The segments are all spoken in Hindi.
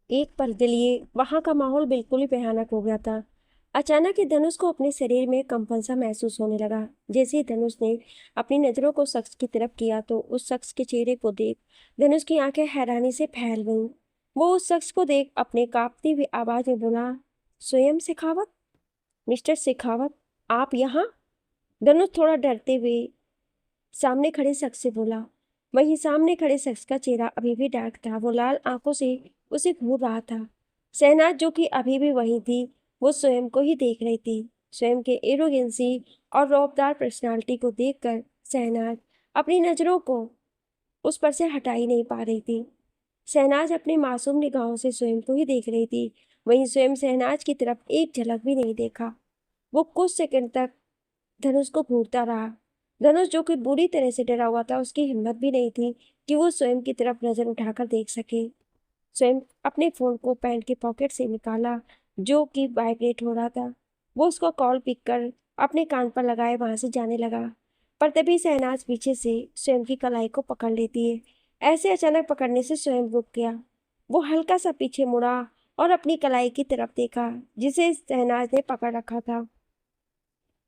एक पल के लिए वहां का माहौल बिल्कुल ही भयानक हो गया था। अचानक ही धनुष को अपने शरीर में कंपन सा महसूस होने लगा। जैसे ही धनुष ने अपनी नजरों को शख्स की तरफ किया तो उस शख्स के चेहरे को देख धनुष की आंखें हैरानी से फैल गईं। वो उस शख्स को देख अपने कांपती हुई आवाज में बोला, स्वयं शेखावत, मिस्टर शेखावत, आप यहाँ? धनुष थोड़ा डरते हुए सामने खड़े शख्स से बोला। वहीं सामने खड़े शख्स का चेहरा अभी भी डार्क था। वो लाल आंखों से उसे घूर रहा था। शहनाज, जो कि अभी भी वहीं थी, वो स्वयं को ही देख रही थी। स्वयं के एरोगेंसी और रौबदार पर्सनालिटी को देखकर शहनाज अपनी नजरों को उस पर से हटा ही नहीं पा रही थी। शहनाज अपनी मासूम निगाहों से स्वयं को ही देख रही थी। वहीं स्वयं शहनाज की तरफ एक झलक भी नहीं देखा। वो कुछ सेकंड तक धनुष को घूरता रहा। धनुष, जो कि बुरी तरह से डरा हुआ था, उसकी हिम्मत भी नहीं थी कि वो स्वयं की तरफ नजर उठाकर देख सके। स्वयं अपने फोन को पैंट के पॉकेट से निकाला, जो कि वाइब्रेट हो रहा था। वो उसका कॉल पिक कर अपने कान पर लगाए वहां से जाने लगा। पर तभी शहनाज पीछे से स्वयं की कलाई को पकड़ लेती है। ऐसे अचानक पकड़ने से स्वयं रुक गया। वो हल्का सा पीछे मुड़ा और अपनी कलाई की तरफ देखा जिसे शहनाज ने पकड़ रखा था।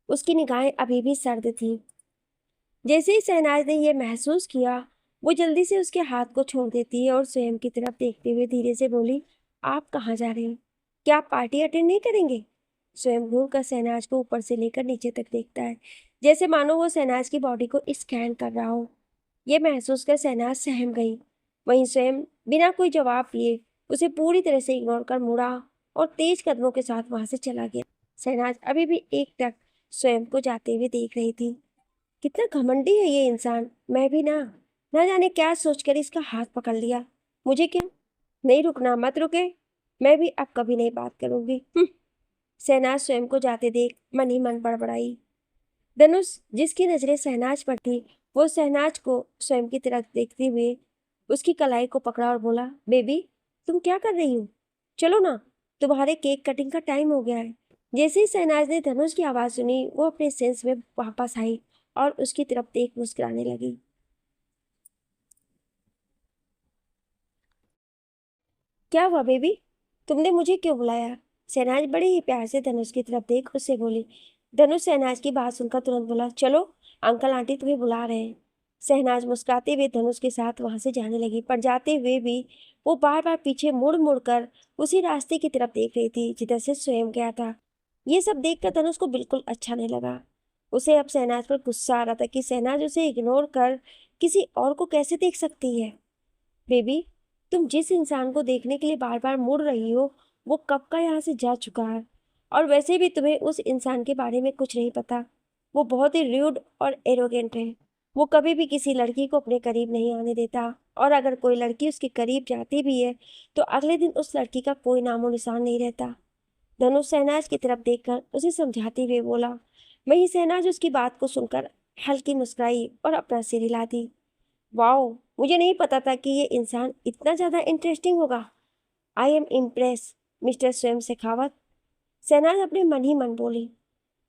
उसकी निगाहें अभी भी सर्द थीं। जैसे ही शहनाज ने यह महसूस किया, वो जल्दी से उसके हाथ को छोड़ देती है और स्वयं की तरफ देखते हुए धीरे से बोली, आप कहाँ जा रहे हैं? क्या आप पार्टी अटेंड नहीं करेंगे? स्वयं घूर कर शहनाज को ऊपर से लेकर नीचे तक देखता है, जैसे मानो वो शहनाज की बॉडी को स्कैन कर रहा हो। यह महसूस कर शहनाज सहम गई। वहीं स्वयं बिना कोई जवाब दिए उसे पूरी तरह से इग्नोर कर मुड़ा और तेज कदमों के साथ वहां से चला गया। शहनाज अभी भी एक टक स्वयं को जाते हुए देख रही थी। कितना घमंडी है ये इंसान। मैं भी ना जाने क्या सोचकर इसका हाथ पकड़ लिया। मुझे क्यों नहीं रुकना? मत रुके। मैं भी अब कभी नहीं बात करूंगी। शहनाज स्वयं को जाते देख मन ही मन बड़बड़ाई। धनुष, जिसकी नजरें शहनाज पर थी, वो शहनाज को स्वयं की तरफ देखते हुए उसकी कलाई को पकड़ा और बोला, बेबी, तुम क्या कर रही हो? चलो ना, तुम्हारे केक कटिंग का टाइम हो गया है। जैसे ही शहनाज ने धनुष की आवाज सुनी, वो अपने सेंस में वापस आई और उसकी तरफ देख मुस्कुराने लगी। क्या हुआ बेबी? तुमने मुझे क्यों बुलाया? शहनाज बड़े ही प्यार से धनुष की तरफ देख उससे बोली। धनुष शहनाज की बात सुनकर तुरंत बोला, चलो, अंकल आंटी तुम्हें बुला रहे हैं। शहनाज मुस्कुराते हुए धनुष के साथ वहां से जाने लगी, पर जाते हुए भी वो बार बार पीछे मुड़ मुड़ कर उसी रास्ते की तरफ देख रही थी जिधर से स्वयं गया था। ये सब देखकर धनुष को बिल्कुल अच्छा नहीं लगा। उसे अब शहनाज पर गुस्सा आ रहा था कि शहनाज उसे इग्नोर कर किसी और को कैसे देख सकती है। बेबी, तुम जिस इंसान को देखने के लिए बार बार मुड़ रही हो, वो कब का यहाँ से जा चुका है। और वैसे भी तुम्हें उस इंसान के बारे में कुछ नहीं पता। वो बहुत ही र्यूड और एरोगेंट है। वो कभी भी किसी लड़की को अपने करीब नहीं आने देता, और अगर कोई लड़की उसके करीब जाती भी है तो अगले दिन उस लड़की का कोई नामो निशान नहीं रहता। धनुष शहनाज की तरफ देखकर उसे समझाते हुए बोला। वहीं शहनाज उसकी बात को सुनकर हल्की मुस्कुराई और अपना सिर हिला दी। वाओ, मुझे नहीं पता था कि ये इंसान इतना ज़्यादा इंटरेस्टिंग होगा। आई एम इम्प्रेस, मिस्टर स्वयं शेखावत। शहनाज अपने मन ही मन बोली।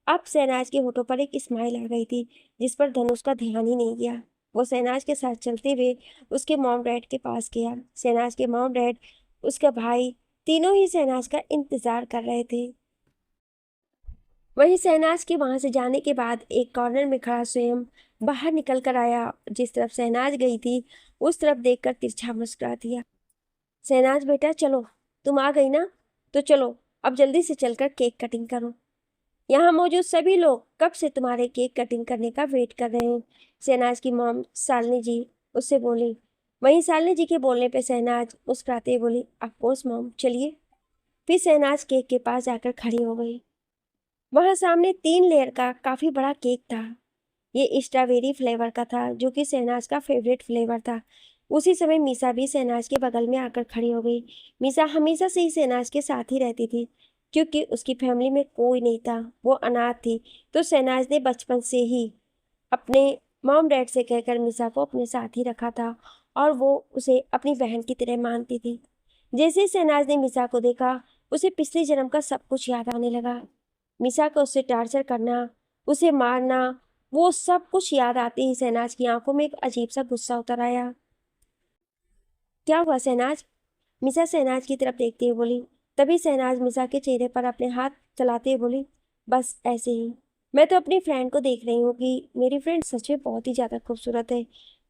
अब शहनाज के होठों पर एक स्माइल आ गई थी जिस पर धनुष का ध्यान ही नहीं गया। वो शहनाज के साथ चलते हुए उसके मॉम डैड के पास गया। शहनाज के मॉम डैड, उसका भाई, तीनों ही शहनाज का इंतजार कर रहे थे। वहीं शहनाज के वहां से जाने के बाद एक कॉर्नर में खड़ा स्वयं बाहर निकल कर आया। जिस तरफ शहनाज गई थी उस तरफ देखकर तिरछा मुस्कुरा दिया। शहनाज बेटा, चलो, तुम आ गई ना, तो चलो अब जल्दी से चलकर केक कटिंग करो। यहाँ मौजूद सभी लोग कब से तुम्हारे केक कटिंग करने का वेट कर रहे हैं। शहनाज की मॉम शालिनी जी उससे बोली। वहीं शालिनी जी के बोलने पे शहनाज मुस्कुराते हुए बोली, ऑफ कोर्स मॉम, चलिए। फिर शहनाज केक के पास जाकर खड़ी हो गई। वहां सामने 3 लेयर का काफी बड़ा केक था। ये स्ट्रॉबेरी फ्लेवर का था, जो कि शहनाज का फेवरेट फ्लेवर था। उसी समय मीसा भी शहनाज के बगल में आकर खड़ी हो गई। मीसा हमेशा से ही शहनाज के साथ ही रहती थी, क्योंकि उसकी फैमिली में कोई नहीं था, वो अनाथ थी। तो शहनाज ने बचपन से ही अपने मॉम डैड से कहकर मीसा को अपने साथ ही रखा था, और वो उसे अपनी बहन की तरह मानती थी। जैसे ही शहनाज ने मीसा को देखा, उसे पिछले जन्म का सब कुछ याद आने लगा। मीसा को उससे टार्चर करना, उसे मारना, वो सब कुछ याद आते ही शहनाज की आंखों में एक अजीब सा गुस्सा उतर आया। क्या हुआ शहनाज? मिसा शहनाज की तरफ देखते हुए बोली। तभी शहनाज मिसा के चेहरे पर अपने हाथ चलाते हुए बोली, बस ऐसे ही। मैं तो अपनी फ्रेंड को देख रही हूँ कि मेरी फ्रेंड सच में बहुत ही ज़्यादा खूबसूरत है।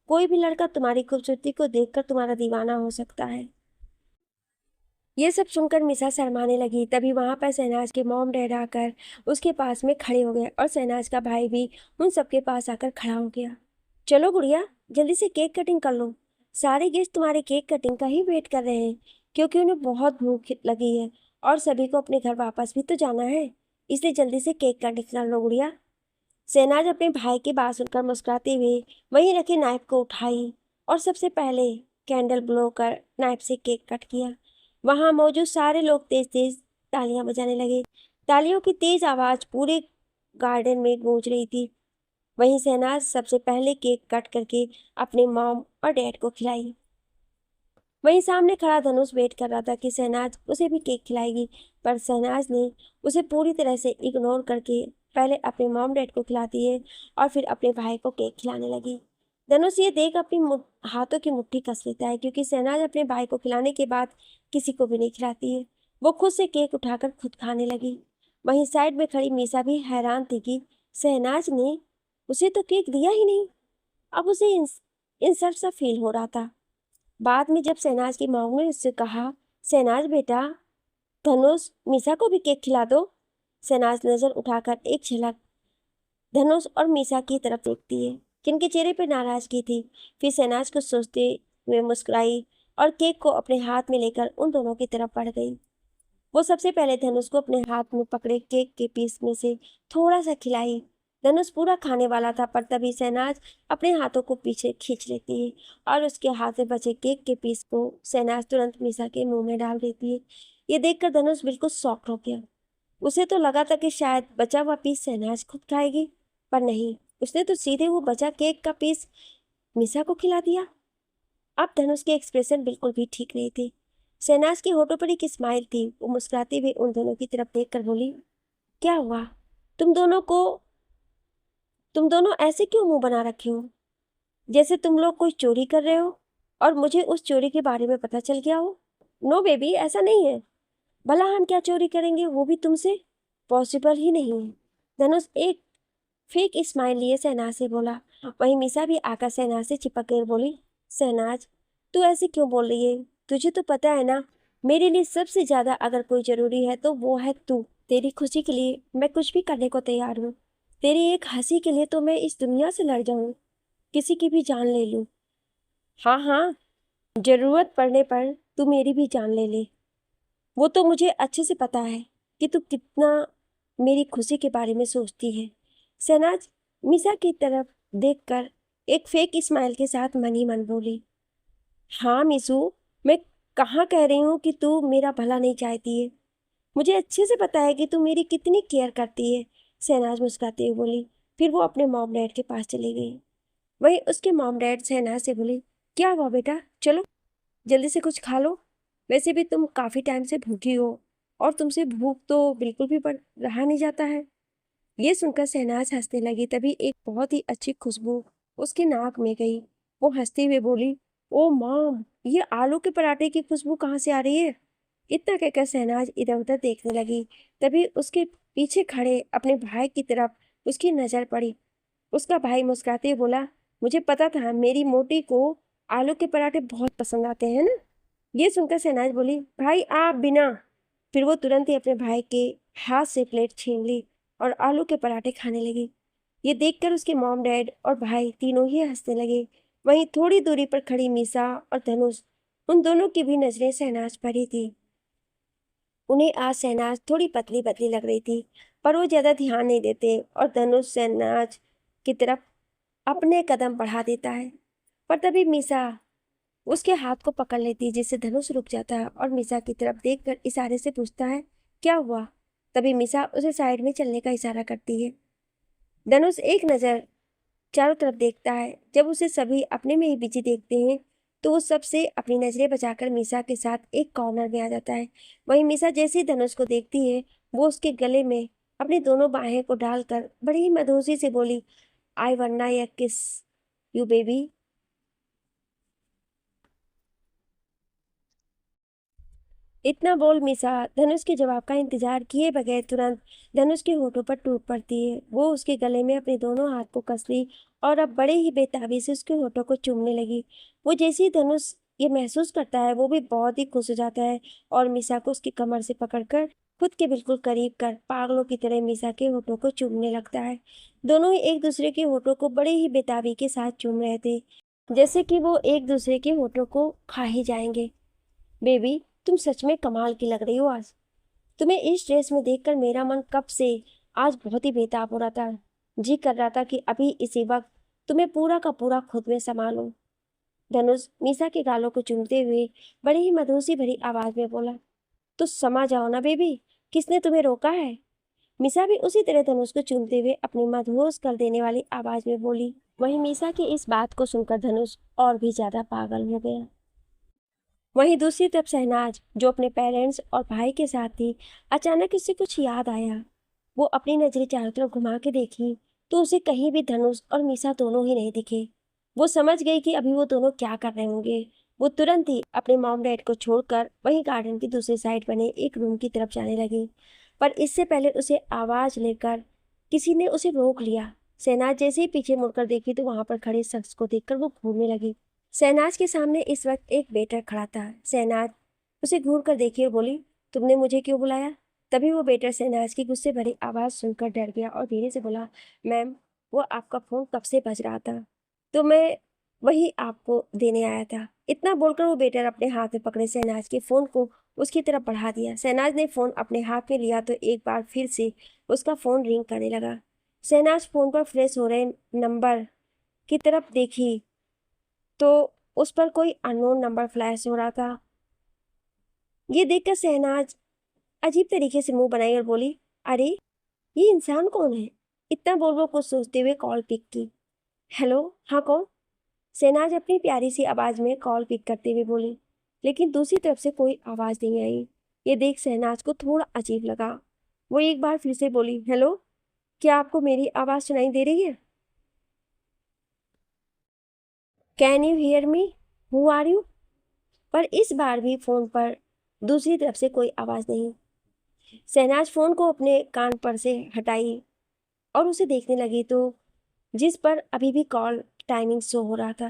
कोई भी लड़का तुम्हारी खूबसूरती को देखकर तुम्हारा दीवाना हो सकता है। ये सब सुनकर मिसा शर्माने लगी। तभी वहां पर शहनाज के मॉम डैड आकर उसके पास में खड़े हो गए और शहनाज का भाई भी उन सबके पास आकर खड़ा हो गया। चलो गुड़िया, जल्दी से केक कटिंग कर लो। सारे गेस्ट तुम्हारे केक कटिंग का ही वेट कर रहे हैं, क्योंकि उन्हें बहुत भूख लगी है और सभी को अपने घर वापस भी तो जाना है। इसलिए जल्दी से केक कटिंग कर लो गुड़िया। शहनाज अपने भाई की बात सुनकर मुस्कुराते हुए वहीं रखे नाइफ को उठाई और सबसे पहले कैंडल ब्लो कर नाइफ से केक कट किया। वहां मौजूद सारे लोग तेज तेज तालियां बजाने लगे। तालियों की तेज आवाज पूरे गार्डन में गूंज रही थी। वहीं शहनाज सबसे पहले केक कट करके अपने मॉम और डैड को खिलाई। वहीं सामने खड़ा धनुष वेट कर रहा था कि शहनाज उसे भी केक खिलाएगी, पर शहनाज ने उसे पूरी तरह से इग्नोर करके पहले अपने मॉम डैड को खिलाती है और फिर अपने भाई को केक खिलाने लगी। धनुष ये देख अपनी हाथों की मुट्ठी कस लेता है, क्योंकि शहनाज अपने भाई को खिलाने के बाद किसी को भी नहीं खिलाती है। वो खुद से केक उठाकर खुद खाने लगी। वहीं साइड में खड़ी मीसा भी हैरान थी कि शहनाज ने उसे तो केक दिया ही नहीं। अब उसे इंसल्ट सा फील हो रहा था। बाद में जब शहनाज की माँ ने उससे कहा, शहनाज बेटा, धनुष मीसा को भी केक खिला दो। शहनाज नजर उठाकर एक झलक धनुष और मीसा की तरफ देखती है, जिनके चेहरे पर नाराजगी थी। फिर शहनाज को सोचते हुए मुस्कुराई और केक को अपने हाथ में लेकर उन दोनों की तरफ बढ़ गई। वो सबसे पहले धनुष को अपने हाथ में पकड़े केक के पीस में से थोड़ा सा खिलाई। धनुष पूरा खाने वाला था, पर तभी शहनाज अपने हाथों को पीछे खींच लेती है और उसके हाथ में बचे केक के पीस को शहनाज तुरंत मीसा के मुंह में डाल देती है। ये देखकर धनुष बिल्कुल शॉक्ड हो गया। उसे तो लगा था कि शायद बचा हुआ पीस शहनाज खुद खाएगी, पर नहीं, उसने तो सीधे वो बचा केक का पीस मीसा को खिला दिया। अब धनुष के एक्सप्रेशन बिल्कुल भी ठीक नहीं थे। शहनाज के होठों पर एक स्माइल थी। वो मुस्कुराते हुए उन दोनों की तरफ देखकर बोली, क्या हुआ? तुम दोनों को तुम दोनों ऐसे क्यों मुंह बना रखे हो, जैसे तुम लोग कोई चोरी कर रहे हो और मुझे उस चोरी के बारे में पता चल गया हो। नो बेबी, ऐसा नहीं है। भला हम क्या चोरी करेंगे, वो भी तुमसे? पॉसिबल ही नहीं है। धनुष एक फेक स्माइल लिए शहनाज से बोला। वहीं मीसा भी आकर शहनाज से चिपक कर बोली, शहनाज, तू ऐसे क्यों बोल रही है? तुझे तो पता है ना, मेरे लिए सबसे ज्यादा अगर कोई जरूरी है तो वो है तू। तेरी खुशी के लिए मैं कुछ भी करने को तैयार हूँ। तेरी एक हंसी के लिए तो मैं इस दुनिया से लड़ जाऊं, किसी की भी जान ले लूं। हाँ हाँ, जरूरत पड़ने पर तू मेरी भी जान ले ले। वो तो मुझे अच्छे से पता है कि तू कितना मेरी खुशी के बारे में सोचती है। शहनाज मीसा की तरफ देखकर एक फेक स्माइल के साथ मन ही मन बोली, हाँ मीसू, मैं कहाँ कह रही हूँ कि तू मेरा भला नहीं चाहती है। मुझे अच्छे से पता है कि तू मेरी कितनी केयर करती है। शहनाज मुस्कुराते हुए बोली। फिर वो अपने मॉम डैड के पास चली गई। वहीं उसके मॉम डैड शहनाज से बोले, क्या हुआ बेटा, चलो जल्दी से कुछ खा लो। वैसे भी तुम काफी टाइम से भूखी हो और तुमसे भूख तो बिल्कुल भी रहा नहीं जाता है। ये सुनकर शहनाज हंसने लगी। तभी एक बहुत ही अच्छी खुशबू उसके नाक में गई। वो हंसते हुए बोली, ओ मॉम, ये आलू के पराठे की खुशबू कहाँ से आ रही है? इतना कहकर शहनाज इधर उधर देखने लगी। तभी उसके पीछे खड़े अपने भाई की तरफ उसकी नजर पड़ी। उसका भाई मुस्कुराते हुए बोला, मुझे पता था मेरी मोटी को आलू के पराठे बहुत पसंद आते हैं ना। ये सुनकर शहनाज बोली, भाई आप बिना। फिर वो तुरंत ही अपने भाई के हाथ से प्लेट छीन ली और आलू के पराठे खाने लगी। ये देखकर उसके मॉम डैड और भाई तीनों ही हंसने लगे। वहीं थोड़ी दूरी पर खड़ी मीसा और धनुष, उन दोनों की भी नजरें शहनाज पर ही थी। उन्हें आज शहनाज थोड़ी पतली पतली लग रही थी, पर वो ज्यादा ध्यान नहीं देते और धनुष शहनाज की तरफ अपने कदम बढ़ा देता है। पर तभी मीसा उसके हाथ को पकड़ लेती है, जिससे धनुष रुक जाता है और मीसा की तरफ देखकर इशारे से पूछता है, क्या हुआ? तभी मीसा उसे साइड में चलने का इशारा करती है। धनुष एक नजर चारों तरफ देखता है। जब उसे सभी अपने में ही बिजी देखते हैं तो वो सबसे अपनी नजरें बचाकर मीसा के साथ एक कॉर्नर में आ जाता है। वहीं मीसा जैसे ही धनुष को देखती है, वो उसके गले में अपनी दोनों बाहें को डालकर बड़ी ही मधुसी से बोली, आई वन्ना या किस यू बेबी। इतना बोल मीसा धनुष के जवाब का इंतजार किए बगैर तुरंत धनुष के होठों पर टूट पड़ती है। वो उसके गले में अपने दोनों हाथ को कस ली और अब बड़े ही बेताबी से उसके होठों को चूमने लगी। वो जैसे ही धनुष ये महसूस करता है वो भी बहुत ही खुश हो जाता है और मीसा को उसकी कमर से पकड़कर खुद के बिल्कुल करीब कर पागलों की तरह मीसा के होठों को चूमने लगता है। दोनों ही एक दूसरे के होठों को बड़े ही बेताबी के साथ चूम रहे थे, जैसे कि वो एक दूसरे के होठों को खा ही जाएंगे। बेबी, तुम सच में कमाल की लग रही हो आज। तुम्हें इस ड्रेस में देखकर मेरा मन कब से आज बहुत ही बेताब हो रहा था। जी कर रहा था कि अभी इसी वक्त तुम्हें पूरा का पूरा खुद में संभालूं। धनुष मीसा के गालों को चूमते हुए बड़ी ही मधुसी भरी आवाज में बोला, तो समा जाओ ना बेबी, किसने तुम्हें रोका है। मीसा भी उसी तरह धनुष को चूमते हुए अपनी मदहोश कर देने वाली आवाज में बोली। वहीं मीसा की इस बात को सुनकर धनुष और भी ज्यादा पागल हो गया। वहीं दूसरी तरफ शहनाज, जो अपने पेरेंट्स और भाई के साथ थी, अचानक उसे कुछ याद आया। वो अपनी नजरें चारों तरफ घुमा के देखी तो उसे कहीं भी धनुष और मीसा दोनों ही नहीं दिखे। वो समझ गई कि अभी वो दोनों क्या कर रहे होंगे। वो तुरंत ही अपने मॉम डैड को छोड़कर वहीं गार्डन की दूसरी साइड बने एक रूम की तरफ जाने लगी, पर इससे पहले उसे आवाज लेकर किसी ने उसे रोक लिया। शहनाज जैसे ही पीछे मुड़कर देखी तो वहां पर खड़े शख्स को देखकर वो घूरने लगी। शहनाज के सामने इस वक्त एक वेटर खड़ा था। शहनाज उसे घूर कर देखी और बोली, तुमने मुझे क्यों बुलाया। तभी वो वेटर शहनाज की गुस्से भरी आवाज सुनकर डर गया और धीरे से बोला, मैम, वो आपका फोन कब से बज रहा था तो मैं वही आपको देने आया था। इतना बोलकर वो वेटर अपने हाथ में पकड़े शहनाज के फोन को उसकी तरफ बढ़ा दिया। शहनाज ने फोन अपने हाथ में लिया तो एक बार फिर से उसका फोन रिंग करने लगा। शहनाज फोन पर फ्लैश हो रहे नंबर की तरफ देखी तो उस पर कोई अननोन नंबर फ्लैश हो रहा था। ये देखकर शहनाज अजीब तरीके से मुंह बनाई और बोली, अरे ये इंसान कौन है। इतना बोल वो कुछ सोचते हुए कॉल पिक की। हेलो, हाँ कौन। शहनाज अपनी प्यारी सी आवाज में कॉल पिक करते हुए बोली, लेकिन दूसरी तरफ से कोई आवाज नहीं आई। ये देख शहनाज को थोड़ा अजीब लगा। वो एक बार फिर से बोली, हेलो, क्या आपको मेरी आवाज सुनाई दे रही है। Can you hear me, who are you. पर इस बार भी फोन पर दूसरी तरफ से कोई आवाज नहीं। शहनाज फोन को अपने कान पर से हटाई और उसे देखने लगी तो जिस पर अभी भी कॉल टाइमिंग शो हो रहा था।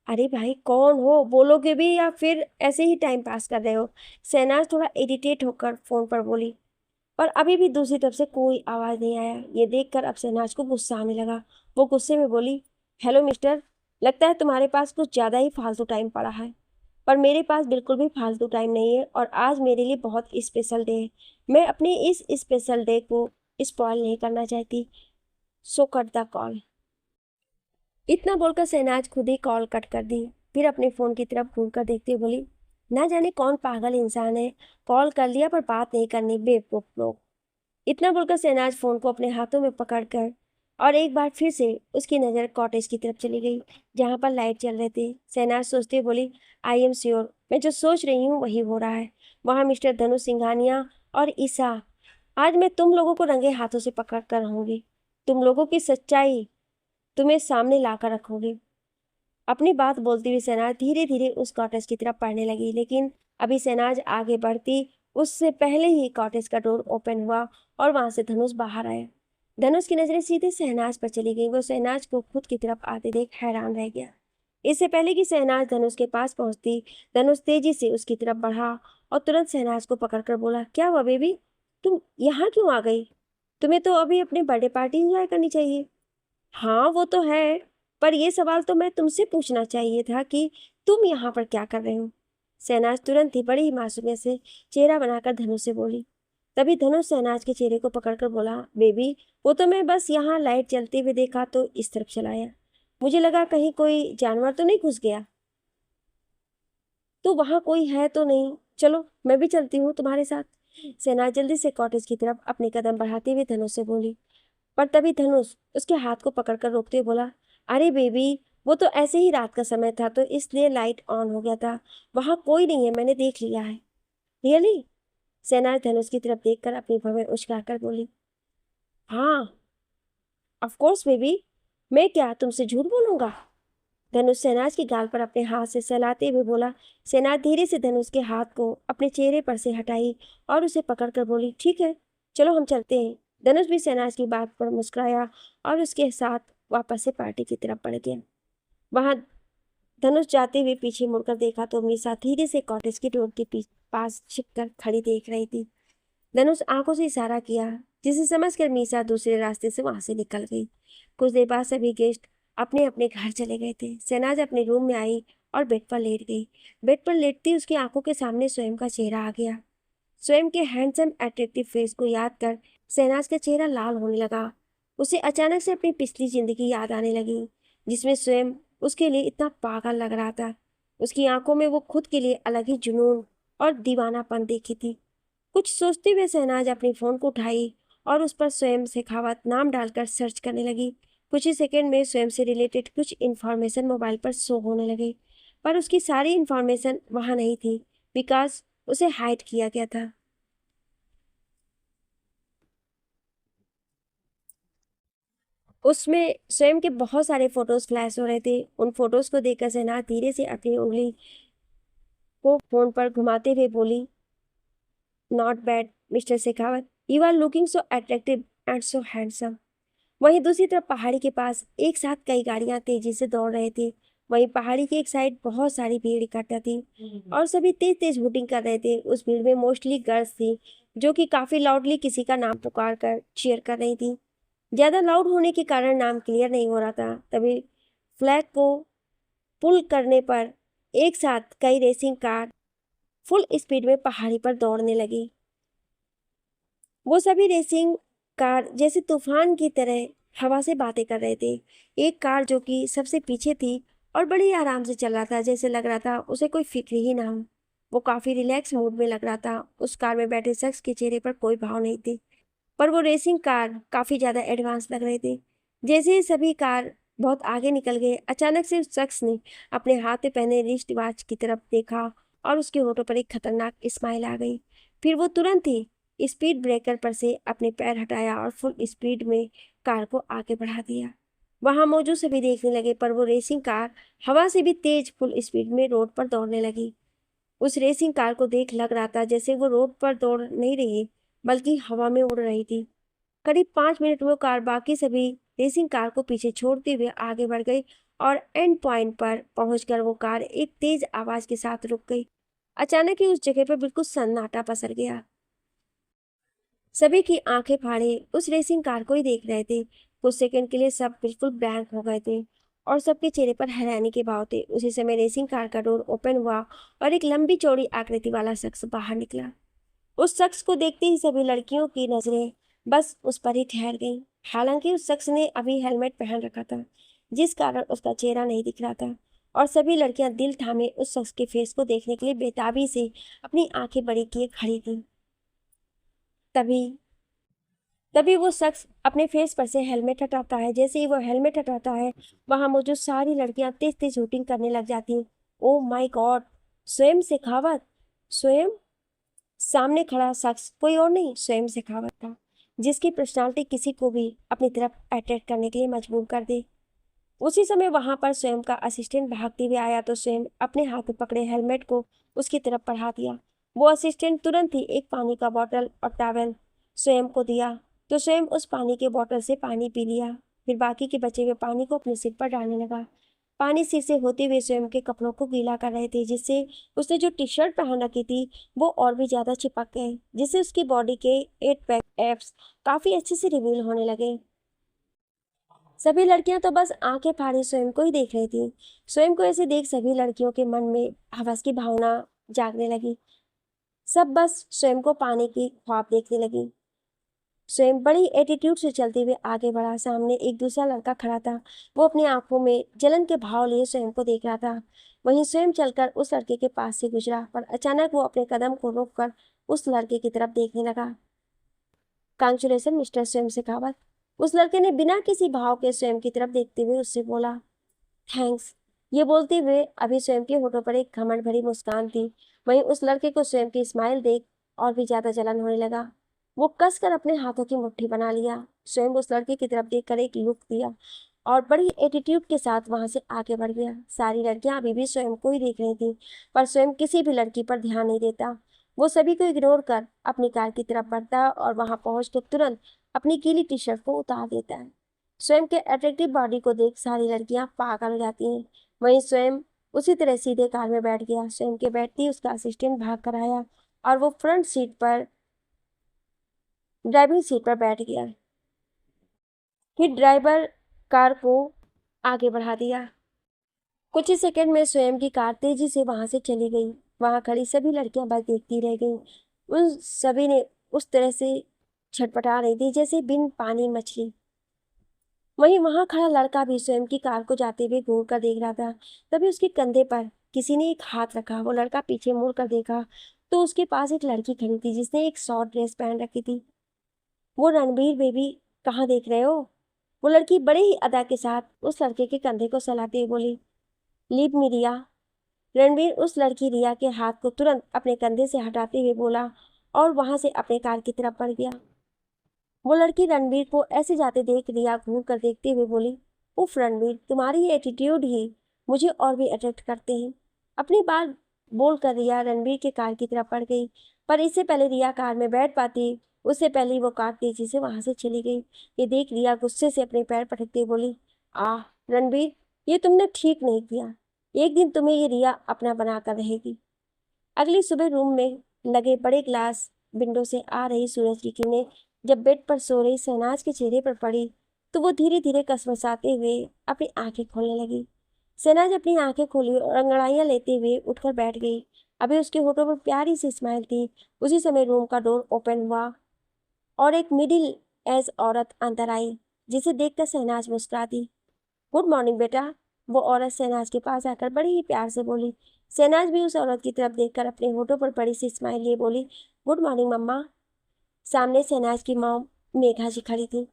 अरे भाई, कौन हो, बोलोगे भी या फिर ऐसे ही टाइम पास कर रहे हो। शहनाज थोड़ा इरिटेट होकर फोन पर बोली, पर अभी भी दूसरी तरफ से कोई आवाज नहीं आया। ये देखकर अब शहनाज को गुस्सा आने लगा। वो गुस्से में बोली, हेलो मिस्टर, लगता है तुम्हारे पास कुछ ज़्यादा ही फालतू टाइम पड़ा है, पर मेरे पास बिल्कुल भी फालतू टाइम नहीं है और आज मेरे लिए बहुत स्पेशल डे है। मैं अपने इस स्पेशल डे को स्पॉइल नहीं करना चाहती, सो कट द कॉल। इतना बोलकर शहनाज खुद ही कॉल कट कर दी। फिर अपने फ़ोन की तरफ घूम कर देखते हुए बोली, ना जाने कौन पागल इंसान है, कॉल कर लिया पर बात नहीं करनी, बेवकूफ़ लोग। इतना बोलकर शहनाज फोन को अपने हाथों में पकड़कर और एक बार फिर से उसकी नज़र कॉटेज की तरफ चली गई जहाँ पर लाइट चल रहे थे। शहनाज सोचते हुए बोली, आई एम श्योर, मैं जो सोच रही हूँ वही हो रहा है। वहाँ मिस्टर धनुष सिंघानिया और ईसा, आज मैं तुम लोगों को रंगे हाथों से पकड़ कर रहूंगी। तुम लोगों की सच्चाई तुम्हें सामने ला कर रखूंगी। अपनी बात बोलती हुई शहनाज धीरे धीरे उस कॉटेज की तरफ बढ़ने लगी, लेकिन अभी शहनाज आगे बढ़ती उससे पहले ही कॉटेज का डोर ओपन हुआ और वहां से धनुष बाहर आया। धनुष की नजरें सीधे शहनाज पर चली गई। वो शहनाज को खुद की तरफ आते देख हैरान रह गया। इससे पहले कि शहनाज धनुष के पास पहुंचती, धनुष तेजी से उसकी तरफ बढ़ा और तुरंत शहनाज को पकड़कर बोला, क्या हुआ बेबी, तुम यहाँ क्यों आ गई। तुम्हें तो अभी अपनी बर्थडे पार्टी एंजॉय करनी चाहिए। हाँ वो तो है, पर यह सवाल तो मैं तुमसे पूछना चाहिए था कि तुम यहाँ पर क्या कर रहे हो। शहनाज तुरंत ही बड़ी ही मासूमियत से चेहरा बनाकर धनुष से बोली। तभी धनुष शहनाज के चेहरे को पकड़कर बोला, बेबी, वो तो मैं बस यहाँ लाइट जलते हुए देखा तो इस तरफ चलाया। मुझे लगा कहीं कोई जानवर तो नहीं घुस गया, तो वहाँ कोई है तो नहीं, चलो मैं भी चलती हूँ तुम्हारे साथ। शहनाज जल्दी से कॉटेज की तरफ अपने कदम बढ़ाते हुए धनुष से बोली, पर तभी धनुष उसके हाथ को पकड़कर रोकते हुए बोला, अरे बेबी, वो तो ऐसे ही रात का समय था तो इसलिए लाइट ऑन हो गया था, वहां कोई नहीं है, मैंने देख लिया है। रियली। शहनाज धनुष की तरफ देखकर अपनी भवें उचकाकर बोली, हाँ ऑफ कोर्स बेबी, मैं क्या तुमसे झूठ बोलूंगा। धनुष शहनाज की गाल पर अपने हाथ से सहलाते हुए बोला। शहनाज धीरे से धनुष के हाथ को अपने चेहरे पर से हटाई और उसे पकड़कर बोली, ठीक है, चलो हम चलते हैं। धनुष भी शहनाज की बात पर मुस्कुराया और उसके साथ वापस से पार्टी की तरफ बढ़ गया। वहां धनुष जाते हुए पीछे मुड़कर देखा तो मीसा धीरे से कॉटेज की डोर के पास छिपकर खड़ी देख रही थी। धनुष आंखों से इशारा किया, जिसे समझकर मीसा दूसरे रास्ते से वहां से निकल गई। कुछ देर बाद सभी गेस्ट अपने अपने घर चले गए थे। शहनाज अपने रूम में आई और बेड पर लेट गई। बेड पर लेटती उसकी आंखों के सामने स्वयं का चेहरा आ गया। स्वयं के हैंडसम अट्रैक्टिव फेस को याद कर शहनाज का चेहरा लाल होने लगा। उसे अचानक से अपनी पिछली जिंदगी याद आने लगी, जिसमें स्वयं उसके लिए इतना पागल लग रहा था। उसकी आंखों में वो खुद के लिए अलग ही जुनून और दीवानापन देखी थी। कुछ सोचते हुए शहनाज अपनी फोन को उठाई और उस पर स्वयं शेखावत नाम डालकर सर्च करने लगी। कुछ ही सेकंड में स्वयं से रिलेटेड कुछ इन्फॉर्मेशन मोबाइल पर शो होने लगे, पर उसकी सारी इन्फॉर्मेशन वहां नहीं थी, बिकॉज उसे हाइड किया गया था। उसमें स्वयं के बहुत सारे फोटोज फ्लैश हो रहे थे। उन फोटोज को देखकर शहनाज धीरे से अपनी उंगली को फोन पर घुमाते हुए बोली, not bad mister Shekhawat, you are looking so attractive and so handsome. वहीं दूसरी तरफ पहाड़ी के पास एक साथ कई गाड़ियां तेजी से दौड़ रहे थे। वहीं पहाड़ी की एक साइड बहुत सारी भीड़ इकट्ठा थी और सभी तेज तेज वोटिंग कर रहे थे। उस भीड़ में मोस्टली गर्ल्स थी, जो कि काफी लाउडली किसी का नाम पुकार कर चीयर कर रही थी। ज्यादा लाउड होने के कारण नाम क्लियर नहीं हो रहा था। तभी फ्लैग को पुल करने पर एक साथ कई रेसिंग कार फुल स्पीड में पहाड़ी पर दौड़ने लगी। वो सभी रेसिंग कार जैसे तूफान की तरह हवा से बातें कर रहे थे। एक कार जो कि सबसे पीछे थी और बड़ी आराम से चल रहा था, जैसे लग रहा था उसे कोई फिक्र ही ना हो। वो काफी रिलैक्स मूड में लग रहा था। उस कार में बैठे शख्स के चेहरे पर कोई भाव नहीं थी, पर वो रेसिंग कार काफी ज्यादा एडवांस लग रहे थे। जैसे ही सभी कार बहुत आगे निकल गए, अचानक से उस शख्स ने अपने हाथ में पहने रिस्ट वॉच की तरफ देखा और उसके होठों पर एक खतरनाक स्माइल आ गई। फिर वो तुरंत ही स्पीड ब्रेकर पर से अपने पैर हटाया और फुल स्पीड में कार को आगे बढ़ा दिया। वहां मौजूद सभी देखने लगे, पर वो रेसिंग कार हवा से भी तेज फुल स्पीड में रोड पर दौड़ने लगी। उस रेसिंग कार को देख लग रहा था जैसे वो रोड पर दौड़ नहीं रही, बल्कि हवा में उड़ रही थी। करीब 5 मिनट में वो कार बाकी सभी रेसिंग कार को पीछे छोड़ते हुए आगे बढ़ गई और एंड पॉइंट पर पहुंचकर वो कार एक तेज आवाज के साथ रुक गई। अचानक ही उस जगह पर बिल्कुल सन्नाटा पसर गया। सभी की आंखें फाड़े उस रेसिंग कार को ही देख रहे थे। कुछ सेकंड के लिए सब बिल्कुल ब्लैंक हो गए थे और सबके चेहरे पर हैरानी के भाव थे। उसी समय रेसिंग कार का डोर ओपन हुआ और एक लंबी चौड़ी आकृति वाला शख्स बाहर निकला। उस शख्स को देखते ही सभी लड़कियों की नजरें बस उस पर ही ठहर गईं। हालांकि उस शख्स ने अभी हेलमेट पहन रखा था, जिस कारण उसका चेहरा नहीं दिख रहा था, और सभी लड़कियां दिल थामे उस शख्स के फेस को देखने के लिए बेताबी से अपनी आंखें बड़ी किए खड़ी थीं। तभी तभी वो शख्स अपने फेस पर से हेलमेट हटाता है। जैसे ही वो हेलमेट हटाता है, वहां मौजूद सारी लड़कियां तेज तेज शूटिंग करने लग जाती। ओ माय गॉड, स्वयं शेखावत! स्वयं सामने खड़ा शख्स कोई और नहीं, स्वयं शेखावत था, जिसकी पर्सनालिटी किसी को भी अपनी तरफ अट्रैक्ट करने के लिए मजबूर कर दे। उसी समय वहां पर स्वयं का असिस्टेंट भागते हुए आया तो स्वयं अपने हाथ में पकड़े हेलमेट को उसकी तरफ बढ़ा दिया। वो असिस्टेंट तुरंत ही एक पानी का बॉटल और टॉवेल स्वयं को दिया, तो स्वयं उस पानी के बॉटल से पानी पी लिया। फिर बाकी के बचे हुए पानी को अपने सिर पर डालने लगा। पानी सिर से होते हुए स्वयं के कपड़ों को गीला कर रहे थे, जिससे उसने जो टी शर्ट पहन रखी थी वो और भी ज्यादा चिपक गए, जिससे उसकी बॉडी के 8 पैक एब्स काफी अच्छे से रिवील होने लगे। सभी लड़कियां तो बस आंखें फाड़े स्वयं को ही देख रही थी। स्वयं को ऐसे देख सभी लड़कियों के मन में हवस की भावना जागने लगी। सब बस स्वयं को पाने की ख्वाब देखने लगी। स्वयं बड़ी एटीट्यूड से चलते हुए आगे बढ़ा। सामने एक दूसरा लड़का खड़ा था। वो अपनी आंखों में जलन के भाव लिए स्वयं को देख रहा था। वहीं स्वयं चलकर उस लड़के के पास से गुजरा, पर अचानक वो अपने कदम को रोककर उस लड़के की तरफ देखने लगा। कांग्रेचुलेशन मिस्टर स्वयं शेखावत, उस लड़के ने बिना किसी भाव के स्वयं की तरफ देखते हुए उससे बोला। थैंक्स, ये बोलते हुए अभी स्वयं के होठों पर एक घमंड भरी मुस्कान थी। वहीं उस लड़के को स्वयं की स्माइल देख और भी ज्यादा जलन होने लगा। वो कसकर अपने हाथों की मुट्ठी बना लिया। स्वयं उस लड़के की तरफ देखकर एक लुक दिया और बड़ी एटीट्यूड के साथ वहां से आगे बढ़ गया। सारी लड़कियां अभी भी स्वयं को ही देख रही थी, पर स्वयं किसी भी लड़की पर ध्यान नहीं देता। वो सभी को इग्नोर कर अपनी कार की तरफ बढ़ता है और वहां पहुंचकर तुरंत अपनी गीली टी शर्ट को उतार देता है। स्वयं के अट्रैक्टिव बॉडी को देख सारी लड़कियां पागल हो जाती हैं। वहीं स्वयं उसी तरह सीधे कार में बैठ गया। स्वयं के बैठते ही उसका असिस्टेंट भाग कर आया और वो फ्रंट सीट पर ड्राइविंग सीट पर बैठ गया। फिर ड्राइवर कार को आगे बढ़ा दिया। कुछ ही सेकंड में स्वयं की कार तेजी से वहां से चली गई। वहां खड़ी सभी लड़कियां बस देखती रह गईं। उन सभी ने उस तरह से छटपटा रही थी जैसे बिन पानी मछली। वहीं वहां खड़ा लड़का भी स्वयं की कार को जाते हुए घूर कर देख रहा था। तभी उसके कंधे पर किसी ने एक हाथ रखा। वो लड़का पीछे मुड़ कर देखा तो उसके पास एक लड़की खड़ी थी जिसने एक शॉर्ट ड्रेस पहन रखी थी। वो रणबीर बेबी, कहाँ देख रहे हो? वो लड़की बड़े ही अदा के साथ उस लड़के के कंधे को सहलाते हुए बोली, लीव मी रिया। रणबीर उस लड़की रिया के हाथ को तुरंत अपने कंधे से हटाते हुए बोला और वहां से अपने कार की तरफ बढ़ गया। वो लड़की रणबीर को ऐसे जाते देख रिया घूर कर देखते हुए बोली, उफ रणबीर, तुम्हारी ये एटीट्यूड ही मुझे और भी अट्रैक्ट करते हैं। अपनी बात बोलकर रिया रणबीर के कार की तरफ बढ़ गई, पर इससे पहले रिया कार में बैठ पाती उससे पहले ही वो कार तेजी से वहां से चली गई। ये देख रिया गुस्से से अपने पैर पटकते हुए बोली, आह रणबीर, ये तुमने ठीक नहीं किया। एक दिन तुम्हें ये रिया अपना बनाकर रहेगी। अगली सुबह रूम में लगे बड़े ग्लास विंडो से आ रही सूरज की किरणें जब बेड पर सो रही शहनाज के चेहरे पर पड़ी तो वो धीरे धीरे कसमसाते हुए अपनी आंखें खोलने लगी। शहनाज अपनी आंखें खोली और अंगड़ाइयां लेते हुए उठकर बैठ गई। अभी उसके होठों पर प्यारी सी स्माइल थी। उसी समय रूम का डोर ओपन हुआ और एक मिडिल एज औरत अंदर आई, जिसे देखकर शहनाज मुस्कुरा दी। गुड मॉर्निंग बेटा। वो औरत शहनाज के पास आकर बड़े ही प्यार से बोली। शहनाज भी उस औरत की तरफ देखकर अपने होठों पर बड़ी सी स्माइल लिए बोली, गुड मॉर्निंग मम्मा। सामने शहनाज की मॉम मेघा जी खड़ी थी।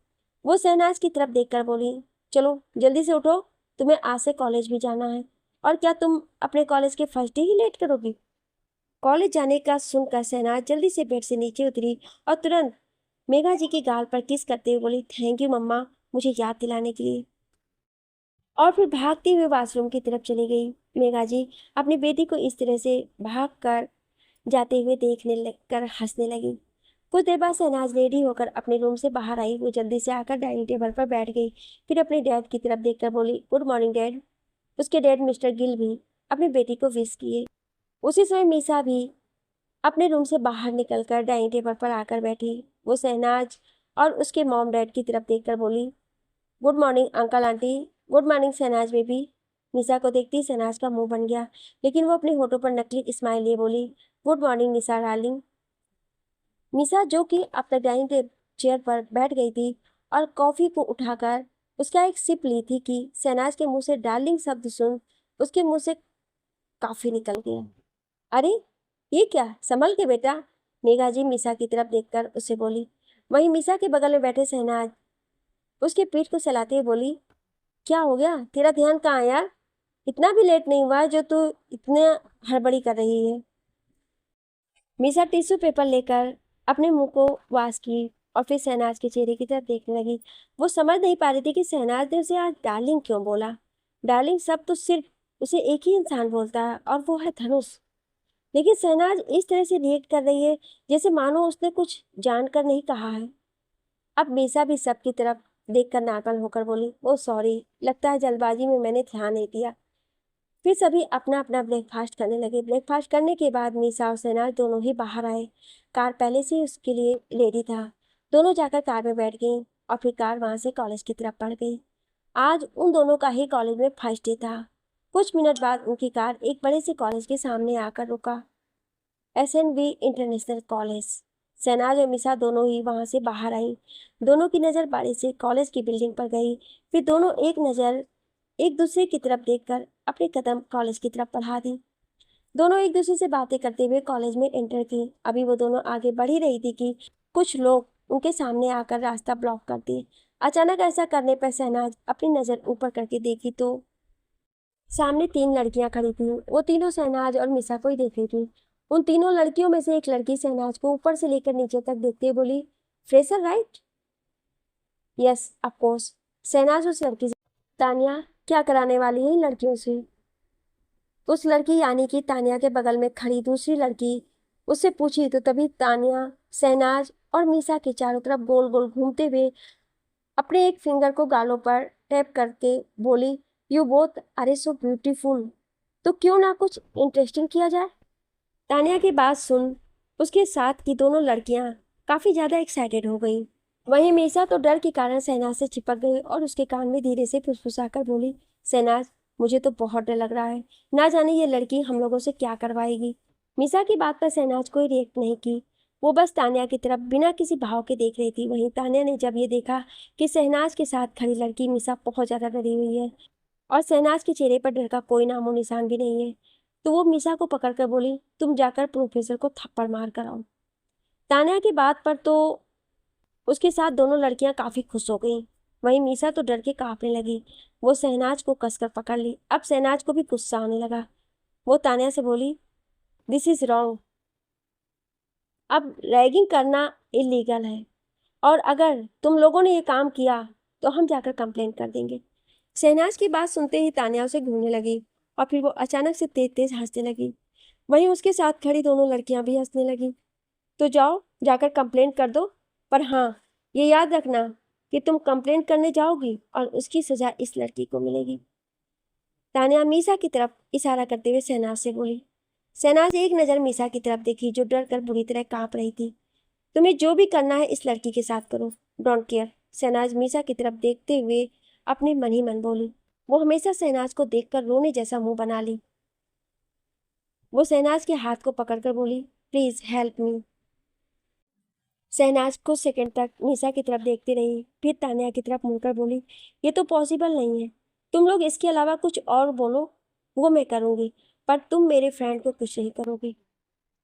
वो शहनाज की तरफ देखकर बोली, चलो जल्दी से उठो, तुम्हें आज से कॉलेज भी जाना है। और क्या तुम अपने कॉलेज के फर्स्ट डे ही लेट करोगी? कॉलेज जाने का सुनकर शहनाज जल्दी से बेड से नीचे उतरी और तुरंत मेघा जी के गाल पर किस करते हुए बोली, थैंक यू मम्मा, मुझे याद दिलाने के लिए। और फिर भागते हुए वॉशरूम की तरफ चली गई। मेघा जी अपनी बेटी को इस तरह से भाग कर जाते हुए देखने लगकर हंसने लगी। कुछ देर बाद शहनाज रेडी होकर अपने रूम से बाहर आई। वो जल्दी से आकर डाइनिंग टेबल पर बैठ गई। फिर अपने डैड की तरफ देखकर बोली, गुड मॉर्निंग डैड। उसके डैड मिस्टर गिल भी अपनी बेटी को विश किए। उसी समय मीसा भी अपने रूम से बाहर निकलकर डाइनिंग टेबल पर आकर बैठी। वो शहनाज और उसके मॉम डैड की तरफ देखकर बोली, good morning uncle aunty. Good morning Shahnaz baby. Nisha को देखती शहनाज का मुंह बन गया, लेकिन वो अपने होठों पर नकली स्माइल लिए बोली, गुड मॉर्निंग निशा डार्लिंग। निशा जो कि अपने डाइनिंग चेयर पर बैठ गई थी और कॉफी को उठाकर उसका एक सिप ली थी कि शहनाज के मुंह से डार्लिंग शब्द सुन उसके मुंह से कॉफी निकल गया। अरे ये क्या, संभल के बेटा। मेघा जी मीसा की तरफ देखकर उससे बोली। वहीं मीसा के बगल में बैठे शहनाज उसके पीठ को सहलाते हुए बोली, क्या हो गया, तेरा ध्यान कहाँ है यार? इतना भी लेट नहीं हुआ जो तू इतने हड़बड़ी कर रही है। मीसा टिश्यू पेपर लेकर अपने मुंह को वाश की और फिर शहनाज के चेहरे की तरफ देखने लगी। वो समझ नहीं पा रही थी कि शहनाज ने उसे आज डार्लिंग क्यों बोला। डार्लिंग सब तो सिर्फ उसे एक ही इंसान बोलता है और वो है धनुष। लेकिन शहनाज इस तरह से रिएक्ट कर रही है जैसे मानो उसने कुछ जानकर नहीं कहा है। अब मीसा भी सबकी तरफ देखकर नार्मल होकर बोली, ओ सॉरी, लगता है जल्दबाजी में मैंने ध्यान नहीं दिया। फिर सभी अपना अपना ब्रेकफास्ट करने लगे। ब्रेकफास्ट करने के बाद मीसा और शहनाज दोनों ही बाहर आए। कार पहले से उसके लिए रेडी था। दोनों जाकर कार में बैठ गई और फिर कार वहां से कॉलेज की तरफ बढ़ गई। आज उन दोनों का ही कॉलेज में फर्स्ट डे था। कुछ मिनट बाद उनकी कार एक बड़े से कॉलेज के सामने आकर रुका, SNV इंटरनेशनल कॉलेज। शहनाज और मिसा दोनों ही वहां से बाहर आई। दोनों की नज़र बड़े से कॉलेज की बिल्डिंग पर गई। फिर दोनों एक नज़र एक दूसरे की तरफ देखकर अपने कदम कॉलेज की तरफ बढ़ा दी। दोनों एक दूसरे से बातें करते हुए कॉलेज में एंटर की। अभी वो दोनों आगे बढ़ ही रही थी कि कुछ लोग उनके सामने आकर रास्ता ब्लॉक कर दिए। अचानक ऐसा करने पर शहनाज अपनी नज़र ऊपर करके देखी तो सामने 3 लड़कियां खड़ी थी। वो तीनों शहनाज और मिसा को ही देख रही थी। उन तीनों लड़कियों में से एक लड़की शहनाज को ऊपर से लेकर नीचे तक देखते हुए बोली, fresher right? Yes of course. Shahnaz उस लड़की तानिया क्या कराने वाली है इन लड़कियों से? उस लड़की यानी कि तानिया के बगल में खड़ी दूसरी लड़की उससे पूछी तो तभी तानिया शहनाज और मीसा के चारों तरफ गोल गोल घूमते हुए अपने एक फिंगर को गालों पर टैप करके बोली, you both are so beautiful. तो क्यों ना कुछ इंटरेस्टिंग किया जाए? तानिया की बात सुन उसके साथ की दोनों लड़कियां काफी ज्यादा एक्साइटेड हो गई। वहीं मीसा तो डर के कारण शहनाज से चिपक गई और उसके कान में धीरे से फुसफुसाकर बोली, शहनाज मुझे तो बहुत डर लग रहा है, ना जाने ये लड़की हम लोगों से क्या करवाएगी। मीसा की बात पर शहनाज कोई रिएक्ट नहीं की, वो बस तानिया की तरफ बिना किसी भाव के देख रही थी। वहीं तानिया ने जब ये देखा कि शहनाज के साथ खड़ी लड़की मीसा बहुत ज्यादा डरी हुई है और शहनाज के चेहरे पर डर का कोई नामो निशान भी नहीं है, तो वो मीसा को पकड़कर बोली, तुम जाकर प्रोफेसर को थप्पड़ मार कर आओ। तानिया की बात पर तो उसके साथ दोनों लड़कियां काफी खुश हो गईं। वहीं मीसा तो डर के कांपने लगी। वो शहनाज को कसकर पकड़ ली। अब शहनाज को भी गुस्सा आने लगा। वो तानिया से बोली, दिस इज रॉन्ग। अब रैगिंग करना इलीगल है और अगर तुम लोगों ने ये काम किया तो हम जाकर कंप्लेन कर देंगे। शहनाज की बात सुनते ही तानिया उसे घूरने लगी और फिर वो अचानक से तेज तेज हंसने लगी। वहीं उसके साथ खड़ी दोनों लड़कियां भी हंसने लगी। तो जाओ जाकर कंप्लेंट कर दो, पर हाँ ये याद रखना कि तुम कंप्लेंट करने जाओगी और उसकी सजा इस लड़की को मिलेगी। तानिया मीसा की तरफ इशारा करते हुए शहनाज से बोली। शहनाज एक नज़र मीसा की तरफ देखी जो डर कर बुरी तरह कांप रही थी। तुम्हें जो भी करना है इस लड़की के साथ करो, डोंट केयर। शहनाज मीसा की तरफ देखते हुए अपने मन ही मन बोली। वो हमेशा शहनाज को देखकर रोने जैसा मुंह बना ली। वो शहनाज के हाथ को पकड़कर बोली, प्लीज हेल्प मी। शहनाज कुछ सेकंड तक मीसा की तरफ देखती रही, फिर तानिया की तरफ मुड़कर बोली, ये तो पॉसिबल नहीं है। तुम लोग इसके अलावा कुछ और बोलो, वो मैं करूँगी, पर तुम मेरे फ्रेंड को कुछ नहीं करोगी।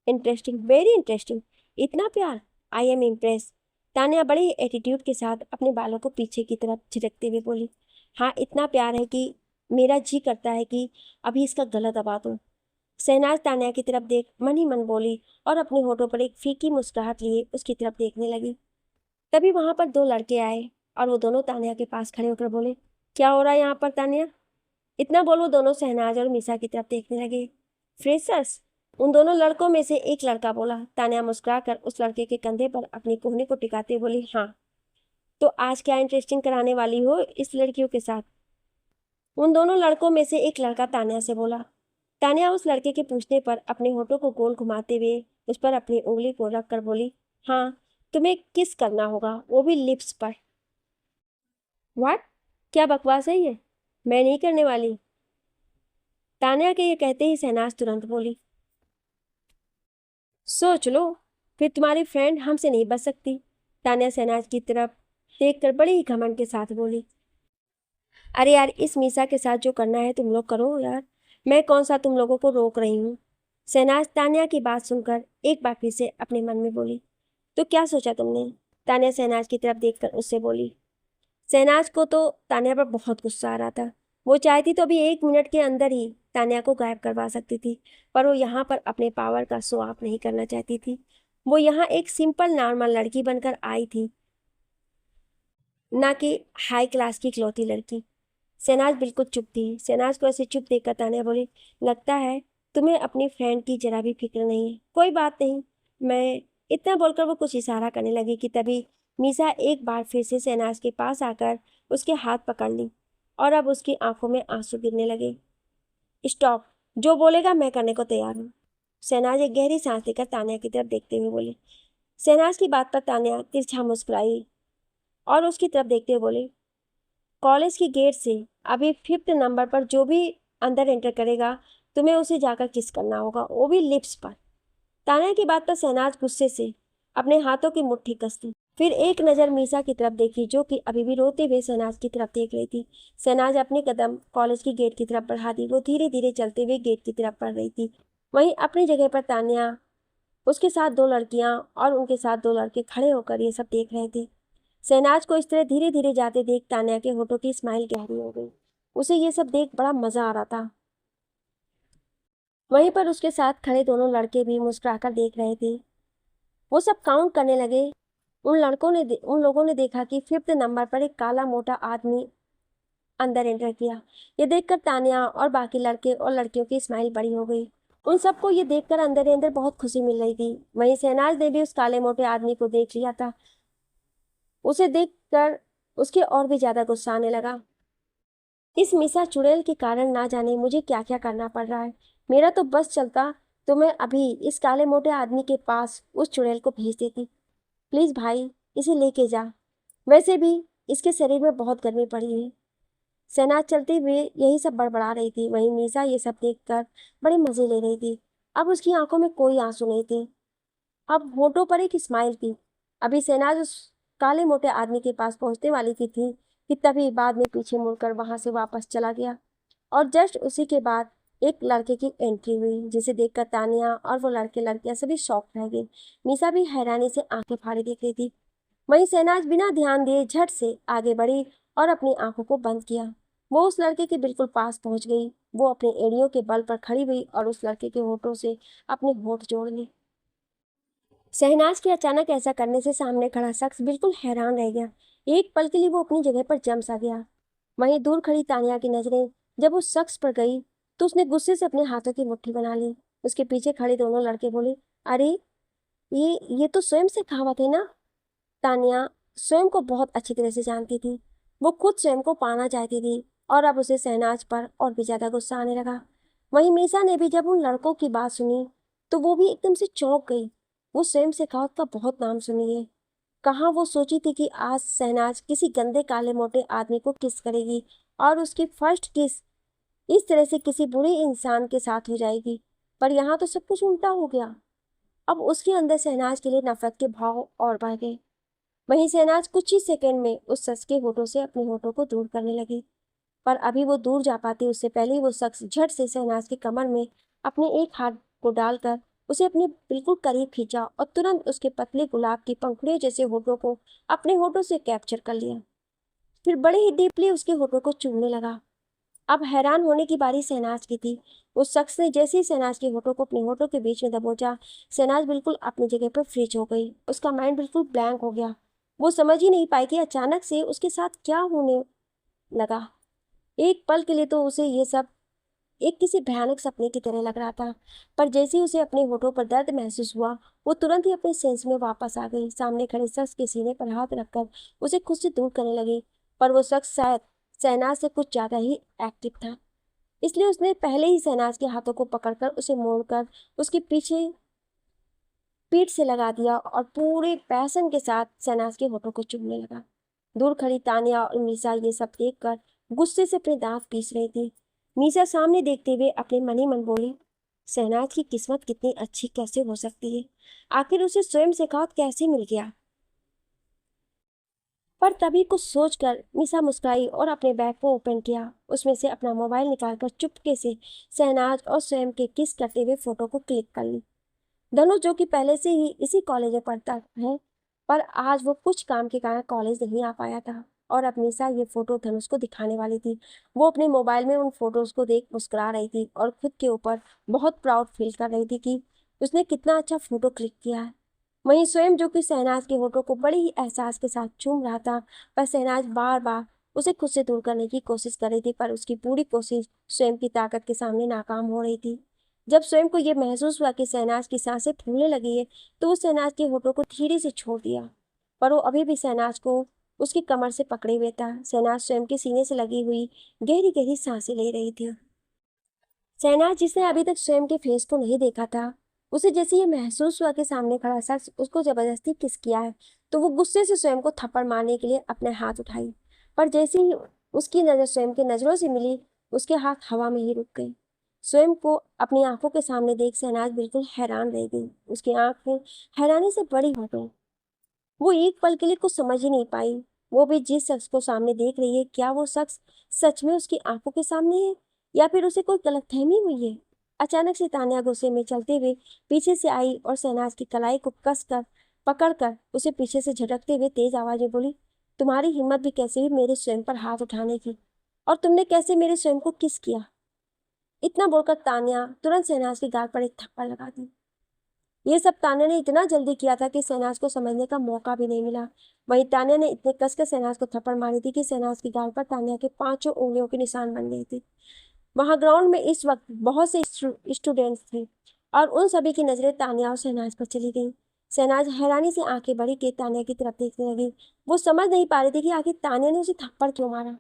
Interesting, very interesting. इतना प्यार, आई एम इम्प्रेस। तानिया बड़े एटीट्यूड के साथ अपने बालों को पीछे की तरफ झिड़कते हुए बोली, हाँ इतना प्यार है कि मेरा जी करता है कि अभी इसका गला दबा दूं। शहनाज तानिया की तरफ देख मन ही मन बोली और अपने होठों पर एक फीकी मुस्कुराहट लिए उसकी तरफ देखने लगी। तभी वहां पर दो लड़के आए और वो दोनों तानिया के पास खड़े होकर बोले, क्या हो रहा है यहाँ पर तानिया? इतना बोल वो दोनों शहनाज और मीसा की तरफ देखने लगे। फ्रेशर्स? उन दोनों लड़कों में से एक लड़का बोला। तानिया मुस्कुराकर उस लड़के के कंधे पर अपनी कोहनी को टिकाते बोली, हाँ तो आज क्या इंटरेस्टिंग कराने वाली हो इस लड़कियों के साथ? उन दोनों लड़कों में से एक लड़का तानिया से बोला। तानिया उस लड़के के पूछने पर अपने होठों को गोल घुमाते हुए उस पर अपनी उंगली को रख कर बोली, हाँ तुम्हें किस करना होगा, वो भी लिप्स पर। व्हाट? क्या बकवास है ये? मैं नहीं करने वाली। तानिया के ये कहते ही शहनाज तुरंत बोली, सोच लो, फिर तुम्हारी फ्रेंड हमसे नहीं बच सकती। तानिया शहनाज की तरफ देखकर बड़े ही घमंड के साथ बोली, अरे यार इस मीसा के साथ जो करना है तुम लोग करो यार, मैं कौन सा तुम लोगों को रोक रही हूँ। शहनाज तानिया की बात सुनकर एक बार फिर से अपने मन में बोली, तो क्या सोचा तुमने? तानिया शहनाज की तरफ देखकर उससे बोली। शहनाज को तो तानिया पर बहुत गुस्सा आ रहा था। वो चाहती तो अभी 1 मिनट के अंदर ही तानिया को गायब करवा सकती थी, पर वो यहाँ पर अपने पावर का शो ऑफ नहीं करना चाहती थी। वो यहाँ एक सिंपल नॉर्मल लड़की बनकर आई थी, ना कि हाई क्लास की इकलौती लड़की। शहनाज बिल्कुल चुप थी। शहनाज को ऐसे चुप देखकर तानिया बोली, लगता है तुम्हें अपनी फ्रेंड की जरा भी फिक्र नहीं है। कोई बात नहीं, मैं। इतना बोलकर वो कुछ इशारा करने लगी कि तभी मीसा एक बार फिर से शहनाज के पास आकर उसके हाथ पकड़ ली और अब उसकी आंखों में आंसू गिरने लगे। स्टॉप, जो बोलेगा मैं करने को तैयार हूँ। शहनाज एक गहरी सांस लेकर तानिया की तरफ देखते हुए बोली। शहनाज की बात पर तानिया तिरछा मुस्कुराई और उसकी तरफ देखते हुए बोली, कॉलेज की गेट से अभी 5th नंबर पर जो भी अंदर एंटर करेगा तुम्हें उसे जाकर किस करना होगा, वो भी लिप्स पर। तानिया की बात पर शहनाज गुस्से से अपने हाथों की मुट्ठी कस ली। फिर एक नज़र मीसा की तरफ देखी जो कि अभी भी रोते हुए शहनाज की तरफ देख रही थी। शहनाज अपने कदम कॉलेज की गेट की तरफ बढ़ा दी। वो धीरे धीरे चलते हुए गेट की तरफ बढ़ रही थी। वहीं अपनी जगह पर तानिया, उसके साथ दो लड़कियां और उनके साथ दो लड़के खड़े होकर ये सब देख रहे थे। शहनाज को इस तरह धीरे धीरे जाते देख तानिया के होठों की स्माइल गहरी हो गई। उसे ये सब देख बड़ा मजा आ रहा था। वहीं पर उसके साथ खड़े दोनों लड़के भी मुस्कुराकर देख रहे थे। वो सब काउंट करने लगे। उन लोगों ने देखा कि 5th नंबर पर एक काला मोटा आदमी अंदर एंटर किया। ये देखकर तानिया और बाकी लड़के और लड़कियों की स्माइल बड़ी हो गई। उन सबको ये देखकर अंदर ही अंदर बहुत खुशी मिल रही थी। वहीं शहनाज ने भी उस काले मोटे आदमी को देख लिया था। उसे देखकर उसके और भी ज्यादा गुस्सा आने लगा। इस मिसा चुड़ैल के कारण ना जाने मुझे क्या क्या करना पड़ रहा है। मेरा तो बस चलता तो मैं अभी इस काले मोटे आदमी के पास उस चुड़ैल को भेज देती। प्लीज भाई, इसे लेके जा। वैसे भी इसके शरीर में बहुत गर्मी पड़ी है। शहनाज चलते हुए यही सब बड़बड़ा रही थी। वहीं मीसा ये सब देखकर बड़े मजे ले रही थी। अब उसकी आंखों में कोई आंसू नहीं थे, अब होठों पर एक स्माइल थी। अभी शहनाज उस काले मोटे आदमी के पास पहुंचने वाली थी कि तभी बाद में पीछे मुड़कर वहां से वापस चला गया। और जस्ट उसी के बाद एक लड़के की एंट्री हुई, जिसे देखकर तानिया और वो लड़के लड़कियां सभी शॉक रह गए। मीसा भी हैरानी से आंखें फाड़े देख रही थी। वहीं शहनाज बिना ध्यान दिए झट से आगे बढ़ी और अपनी आंखों को बंद किया। वो उस लड़के के बिल्कुल पास पहुंच गई। वो अपनी एड़ियों के बल पर खड़ी हुई और उस लड़के के होठों से अपने होठ जोड़ ली। शहनाज के अचानक ऐसा करने से सामने खड़ा शख्स बिल्कुल हैरान रह गया। एक पल के लिए वो अपनी जगह पर जम सा गया। वहीं दूर खड़ी तानिया की नजरें जब उस शख्स पर गई तो उसने गुस्से से अपने हाथों की मुट्ठी बना ली। उसके पीछे खड़े दोनों लड़के बोले, अरे ये तो स्वयं से कहावत है ना। तानिया स्वयं को बहुत अच्छी तरह से जानती थी। वो खुद स्वयं को पाना चाहती थी और अब उसे शहनाज पर और भी ज्यादा गुस्सा आने लगा। वहीं मीसा ने भी जब उन लड़कों की बात सुनी तो वो भी एकदम से चौंक गई। वो स्वयं शेखावत का बहुत नाम सुनी है। कहाँ वो सोची थी कि आज शहनाज किसी गंदे काले मोटे आदमी को किस करेगी और उसकी फर्स्ट किस इस तरह से किसी बुरे इंसान के साथ हो जाएगी। पर यहाँ तो सब कुछ उल्टा हो गया। अब उसके अंदर शहनाज के लिए नफरत के भाव और बढ़ गए। वहीं शहनाज कुछ ही सेकंड में उस शख्स के होठों से अपने होठों को दूर करने लगी। पर अभी वो दूर जा पाती उससे पहले ही वो शख्स झट से शहनाज की कमर में अपने एक हाथ को डालकर उसे अपने बिल्कुल करीब खींचा और तुरंत उसके पतले गुलाब की पंखुड़ियों जैसे होठों को अपने होठों से कैप्चर कर लिया। फिर बड़े ही डीपली उसके होठों को चूमने लगा। अब हैरान होने की बारी शहनाज की थी। उस शख्स ने जैसे ही शहनाज के होठों को अपने होठों के बीच में दबोचा, शहनाज बिल्कुल अपनी जगह पर फ्रीज हो गई। उसका माइंड बिल्कुल ब्लैंक हो गया। वो समझ ही नहीं पाई कि अचानक से उसके साथ क्या होने लगा। एक पल के लिए तो उसे ये सब एक किसी भयानक सपने की तरह लग रहा था। पर जैसे ही उसे अपने होठों पर दर्द महसूस हुआ, वो तुरंत ही अपने सेंस में वापस आ गई। सामने खड़े शख्स के सीने पर हाथ रखकर उसे खुद से दूर करने लगी। पर वो शख्स शायद शहनाज से कुछ ज्यादा ही एक्टिव था, इसलिए उसने पहले ही शहनाज के हाथों को पकड़कर उसे मोड़कर उसके पीछे पीठ से लगा दिया और पूरे पैशन के साथ शहनाज के होठों को चूमने लगा। दूर खड़ी तानिया और मीसा ये सब देखकर गुस्से से अपने दांत पीस रही थी। मीसा सामने देखते हुए अपने मन ही मन बोली, शहनाज की किस्मत कितनी अच्छी कैसे हो सकती है। आखिर उसे स्वयं शेखावत कैसे मिल गया। पर तभी कुछ सोचकर मीसा मुस्कुराई और अपने बैग को ओपन किया। उसमें से अपना मोबाइल निकालकर चुपके से शहनाज और स्वयं के किस करते हुए फोटो को क्लिक कर ली। धनुष जो कि पहले से ही इसी कॉलेज में पढ़ता है, पर आज वो कुछ काम के कारण कॉलेज नहीं आ पाया था और अब निशा ये फोटो धनुष को दिखाने वाली थी। वो अपने मोबाइल में उन फोटोज को देख मुस्कुरा रही थी और खुद के ऊपर बहुत प्राउड फील कर रही थी कि उसने कितना अच्छा फोटो क्लिक किया है। वहीं स्वयं जो कि शहनाज के होठों को बड़े ही एहसास के साथ चूम रहा था, पर शहनाज बार बार उसे खुद से दूर करने की कोशिश कर रही थी, पर उसकी पूरी कोशिश स्वयं की ताकत के सामने नाकाम हो रही थी। जब स्वयं को यह महसूस हुआ कि शहनाज की सांसें फूलने लगी है, तो वो शहनाज के होठों को धीरे से छोड़ दिया। पर वो अभी भी शहनाज को उसकी कमर से पकड़े हुए था। शहनाज स्वयं के सीने से लगी हुई गहरी गहरी सांसें ले रही थी। शहनाज जिसने अभी तक स्वयं के फेस को नहीं देखा था, उसे जैसे ये महसूस हुआ कि सामने खड़ा शख्स उसको जबरदस्ती किस किया है, तो वो गुस्से से स्वयं को थप्पड़ मारने के लिए अपने हाथ उठाई। पर जैसे ही उसकी नजर स्वयं के नजरों से मिली, उसके हाथ हवा में ही रुक गए। स्वयं को अपनी आंखों के सामने देख शहनाज बिल्कुल हैरान रह गई। उसकी आंखें हैरानी से बड़ी हो गई। वो एक पल के लिए कुछ समझ ही नहीं पाई। वो भी जिस शख्स को सामने देख रही है, क्या वो शख्स सच में उसकी आंखों के सामने है या फिर उसे कोई गलतफहमी हुई है। अचानक से तानिया गुस्से में चलते हुए पीछे से आई और शहनाज की कलाई को कस कर पकड़कर उसे पीछे से झटकते हुए तेज आवाज में बोली, तुम्हारी हिम्मत भी कैसे हुई मेरे स्वयं पर हाथ उठाने की, और तुमने कैसे मेरे स्वयं को किस किया। इतना बोलकर तानिया तुरंत शहनाज के गाल पर एक थप्पड़ लगा दी। ये सब तान्या ने इतना जल्दी किया था कि शहनाज को समझने का मौका भी नहीं मिला। वहीं तान्या ने इतने कसकर शहनाज को थप्पड़ मारी थी कि शहनाज की गाल पर तान्या के 5 उंगलियों के निशान बन गए थे। वहां ग्राउंड में इस वक्त बहुत से स्टूडेंट्स थे और उन सभी की नजरें तान्या और शहनाज पर चली गई। शहनाज हैरानी से आंखें बड़ी के तान्या की तरफ देखने लगी। वो समझ नहीं पा रही थी कि आखिर तान्या ने उसे थप्पड़ क्यों मारा।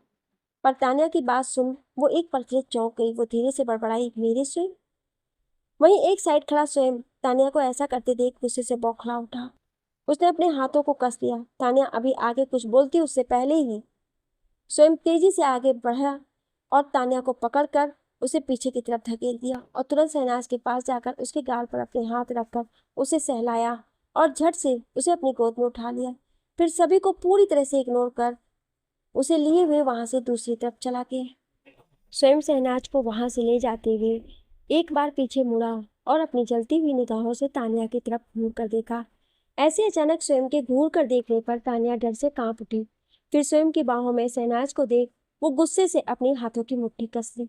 पर तान्या की बात सुन वो एक पल के लिए चौंक गई। वो धीरे से बड़बड़ाई, मेरे स्वयं। वहीं एक साइड खड़ा स्वयं तान्या को ऐसा करते देख गुस्से से बौखला उठा। उसने अपने हाथों को कस लिया। तान्या अभी आगे कुछ बोलती उससे पहले ही स्वयं तेजी से आगे बढ़ा और तान्या को पकड़कर उसे पीछे की तरफ धकेल दिया और तुरंत शहनाज के पास जाकर उसके गाल पर अपने हाथ रखकर उसे सहलाया और झट से उसे अपनी गोद में उठा लिया। फिर सभी को पूरी तरह से इग्नोर कर उसे लिए हुए वहां से दूसरी तरफ चला गया। स्वयं शहनाज को वहां से ले जाते हुए एक बार पीछे मुड़ा और अपनी जलती हुई निगाहों से तान्या की तरफ घूर कर देखा। ऐसे अचानक स्वयं के घूर कर देखने पर तान्या डर से कांप उठी। फिर स्वयं की बाहों में शहनाज को देख वो गुस्से से अपने हाथों की मुट्ठी कस ली।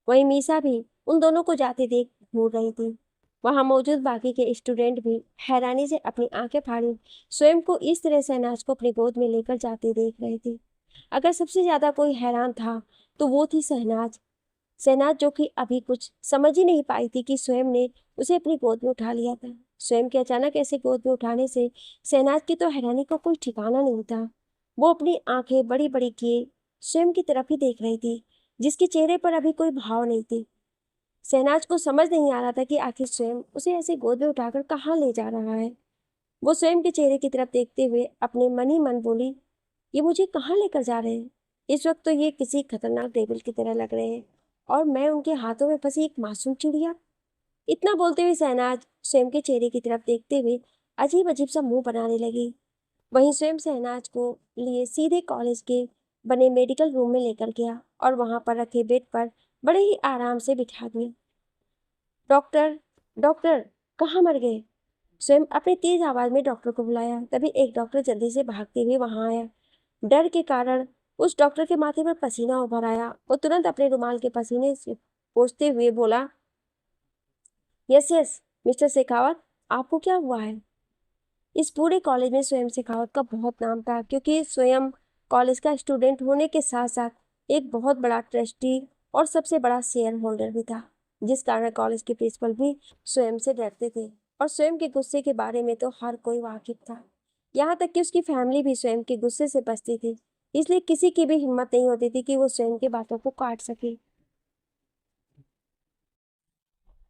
वहीं मीसा भी उन दोनों को जाते देख घूर रही थी। वहां मौजूद बाकी के स्टूडेंट भी हैरानी से अपनी आंखें फाड़ी स्वयं को इस तरह शहनाज को अपनी गोद में लेकर जाते देख रहे थे। अगर सबसे ज्यादा कोई हैरान था तो वो थी शहनाज। शहनाज जो कि अभी कुछ समझ ही नहीं पाई थी कि स्वयं ने उसे अपनी गोद में उठा लिया था। स्वयं के अचानक ऐसे गोद में उठाने से शहनाज की तो हैरानी का कोई ठिकाना नहीं था। वो अपनी आंखें बड़ी बड़ी किए स्वयं की तरफ ही देख रही थी, जिसके चेहरे पर अभी कोई भाव नहीं थे। शहनाज को समझ नहीं आ रहा था कि आखिर स्वयं उसे ऐसे गोद में उठाकर कहाँ ले जा रहा है। वो स्वयं के चेहरे की तरफ देखते हुए अपने मन ही मन बोली, ये मुझे कहाँ लेकर जा रहे हैं। इस वक्त तो ये किसी खतरनाक डेविल की तरह लग रहे हैं और मैं उनके हाथों में फंसी एक मासूम चिड़िया। इतना बोलते हुए शहनाज स्वयं के चेहरे की तरफ देखते हुए अजीब अजीब सा मुंह बनाने लगी। वहीं स्वयं शहनाज को लिए सीधे कॉलेज के बने मेडिकल रूम में लेकर गया और वहां पर रखे बेड पर बड़े ही आराम से बिठा दिया। डॉक्टर, डॉक्टर, कहाँ मर गए। स्वयं अपनी तेज आवाज में डॉक्टर को बुलाया। तभी एक डॉक्टर जल्दी से भागते हुए वहां आया। डर के कारण उस डॉक्टर के माथे पर पसीना उभर आया। वो तुरंत अपने रुमाल के पसीने से पोंछते हुए बोला, यस यस मिस्टर शेखावत, आपको क्या हुआ है। इस पूरे कॉलेज में स्वयं शेखावत का बहुत नाम था, क्योंकि स्वयं कॉलेज का स्टूडेंट होने के साथ साथ एक बहुत बड़ा ट्रस्टी और सबसे बड़ा शेयर होल्डर भी था, जिस कारण कॉलेज के प्रिंसिपल भी स्वयं से डरते थे और स्वयं के गुस्से के बारे में तो हर कोई वाकिफ था। यहाँ तक कि उसकी फैमिली भी स्वयं के गुस्से से बचती थी, इसलिए किसी की भी हिम्मत नहीं होती थी कि वो स्वयं की बातों को काट सके।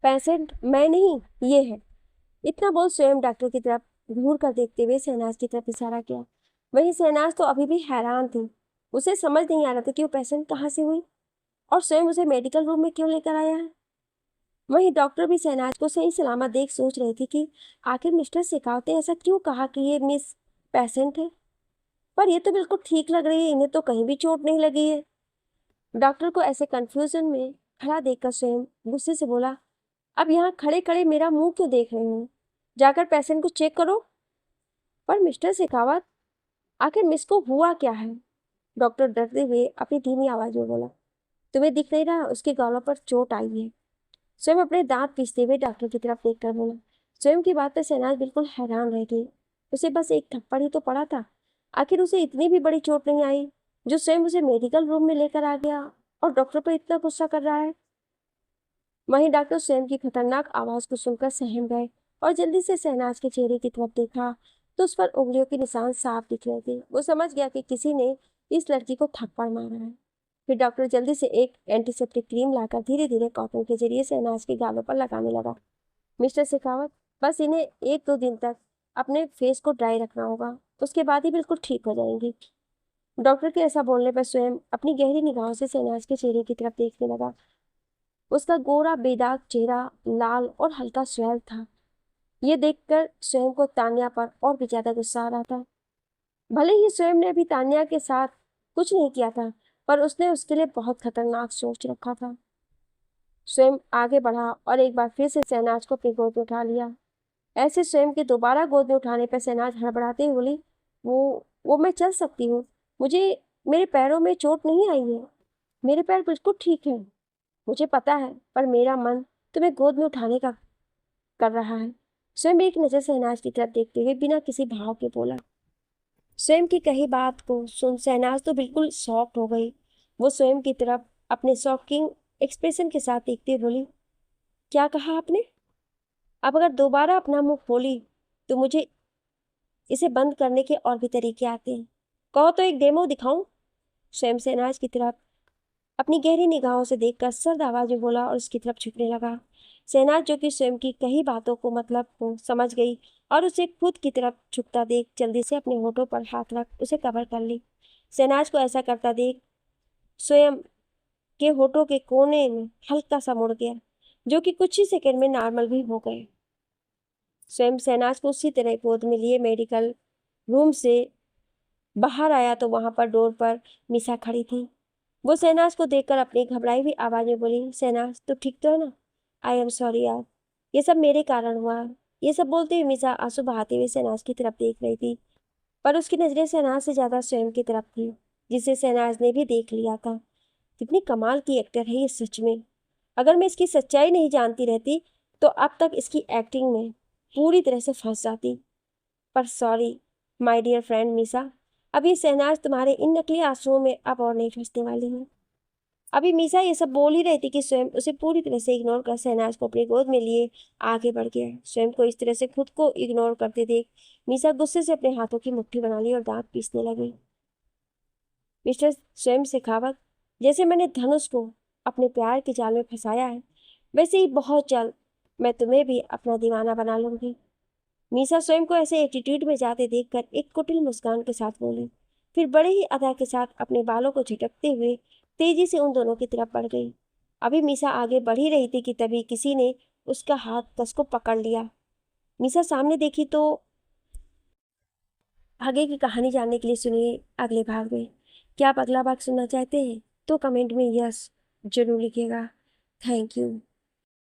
पेशेंट मैं नहीं, ये है। इतना बोल स्वयं डॉक्टर की तरफ घूर कर देखते हुए शहनाज की तरफ इशारा किया। वहीं शहनाज तो अभी भी हैरान थी। उसे समझ नहीं आ रहा था कि वो पेशेंट कहाँ से हुई और स्वयं उसे मेडिकल रूम में क्यों लेकर आया है। वहीं डॉक्टर भी शहनाज को सही सलामत देख सोच रही थी कि आखिर मिस्टर शेखावत ने ऐसा क्यों कहा कि ये मिस पेशेंट है। पर ये तो बिल्कुल ठीक लग रही है, इन्हें तो कहीं भी चोट नहीं लगी है। डॉक्टर को ऐसे कंफ्यूजन में खड़ा देखकर स्वयं गुस्से से बोला, अब यहाँ खड़े खड़े मेरा मुंह क्यों देख रहे हो, जाकर पेशेंट को चेक करो। पर मिस्टर शेखावत, आखिर मिस को हुआ क्या है। डॉक्टर डरते हुए अपनी धीमी आवाज में बोला, तुम्हें दिख नहीं रहा, उसके गालों पर चोट आई है। स्वयं अपने दांत पीसते हुए डॉक्टर की तरफ देखकर बोला। स्वयं की बात पर शहनाज बिल्कुल हैरान रह गई। उसे बस एक थप्पड़ ही तो पड़ा था, आखिर उसे इतनी भी बड़ी चोट नहीं आई जो स्वयं उसे मेडिकल रूम में लेकर आ गया और डॉक्टर पर इतना गुस्सा कर रहा है। वहीं डॉक्टर स्वयं की खतरनाक आवाज को सुनकर सहम गए और जल्दी से शहनाज के चेहरे की तरफ देखा तो उस पर उंगलियों के निशान साफ दिख रहे थे। वो समझ गया कि किसी ने इस लड़की को थप्पड़ मारा है। फिर डॉक्टर जल्दी से एक एंटीसेप्टिक क्रीम लाकर धीरे धीरे कॉटन के जरिए शहनाज के गालों पर लगाने लगा। मिस्टर शेखावत, बस इन्हें 1-2 दिन तक अपने फेस को ड्राई रखना होगा, उसके बाद ही बिल्कुल ठीक हो जाएंगी। डॉक्टर के ऐसा बोलने पर स्वयं अपनी गहरी निगाहों से शहनाज के चेहरे की तरफ देखने लगा। उसका गोरा बेदाग चेहरा लाल और हल्का स्वैल था। ये देखकर स्वयं को तान्या पर और भी ज्यादा गुस्सा आ रहा था। भले ही स्वयं ने अभी तान्या के साथ कुछ नहीं किया था, पर उसने उसके लिए बहुत खतरनाक सोच रखा था। स्वयं आगे बढ़ा और एक बार फिर से शहनाज को अपनी गोद में उठा लिया। ऐसे स्वयं के दोबारा गोद में उठाने पर शहनाज हड़बड़ाते हुए बोली, वो मैं चल सकती हूँ, मुझे मेरे पैरों में चोट नहीं आई है, मेरे पैर बिल्कुल ठीक है। मुझे पता है, पर मेरा मन तुम्हें गोद में उठाने का कर रहा है। स्वयं एक नजर शहनाज की तरफ देखते हुए बिना किसी भाव के बोला। स्वयं की कही बात को सुन शहनाज तो बिल्कुल शॉक्ड हो गई। वो स्वयं की तरफ अपने शॉकिंग एक्सप्रेशन के साथ देखते हुए बोली, क्या कहा आपने? अब अगर दोबारा अपना मुंह खोली तो मुझे इसे बंद करने के और भी तरीके आते हैं। कहो तो एक डेमो दिखाऊं? स्वयं शहनाज की तरफ अपनी गहरी निगाहों से देखकर सर्द आवाज में बोला और उसकी तरफ झुकने लगा। शहनाज जो कि स्वयं की कही बातों को मतलब को समझ गई और उसे खुद की तरफ झुकता देख जल्दी से अपने होठों पर हाथ रख उसे कवर कर ली। शहनाज को ऐसा करता देख स्वयं के होठों के कोने में हल्का सा मुड़ गया, जो कि कुछ ही सेकंड में नॉर्मल भी हो गए। स्वयं शहनाज को उसी तरह गोद में लिए मेडिकल रूम से बाहर आया तो वहां पर डोर पर मिसा खड़ी थी। वो शहनाज को देखकर अपनी घबराई हुई आवाज में बोली, शहनाज तो ठीक तो है ना? आई एम सॉरी यार, ये सब मेरे कारण हुआ। ये सब बोलते हुए मिसा आंसू बहाते हुए शहनाज की तरफ देख रही थी, पर उसकी नजरें शहनाज से ज्यादा स्वयं की तरफ थी, जिसे शहनाज ने भी देख लिया था। कितनी कमाल की एक्टर है ये सच में। अगर मैं इसकी सच्चाई नहीं जानती रहती तो अब तक इसकी एक्टिंग में पूरी तरह से फंस जाती। पर sorry my dear friend Misa, अब ये शहनाज तुम्हारे इन नकली आंसुओं में अब और नहीं फंसने वाली है। अभी मीसा ये सब बोल ही रही थी कि स्वयं उसे पूरी तरह से इग्नोर कर शहनाज को अपनी गोद में लिए आगे बढ़ गया। स्वयं को इस तरह से खुद को इग्नोर करते देख मीसा गुस्से से अपने हाथों की मुट्ठी बना ली और दांत पीसने लगी। मिस्टर स्वयं शेखावत, जैसे मैंने धनुष को अपने प्यार के जाल में फंसाया है, वैसे ही बहुत जल्द मैं तुम्हें भी अपना दीवाना बना लूंगी। मीसा स्वयं को ऐसे एटीट्यूड में जाते देखकर एक कुटिल मुस्कान के साथ बोली, फिर बड़े ही अदा के साथ अपने बालों को झटकते हुए तेजी से उन दोनों की तरफ बढ़ गई। अभी मीसा आगे बढ़ ही रही थी कि तभी किसी ने उसका हाथ कस को पकड़ लिया। मीसा सामने देखी तो आगे की कहानी जानने के लिए सुनिए अगले भाग में। क्या आप अगला भाग सुनना चाहते हैं तो कमेंट में यस जरूर लिखिएगा। Thank you.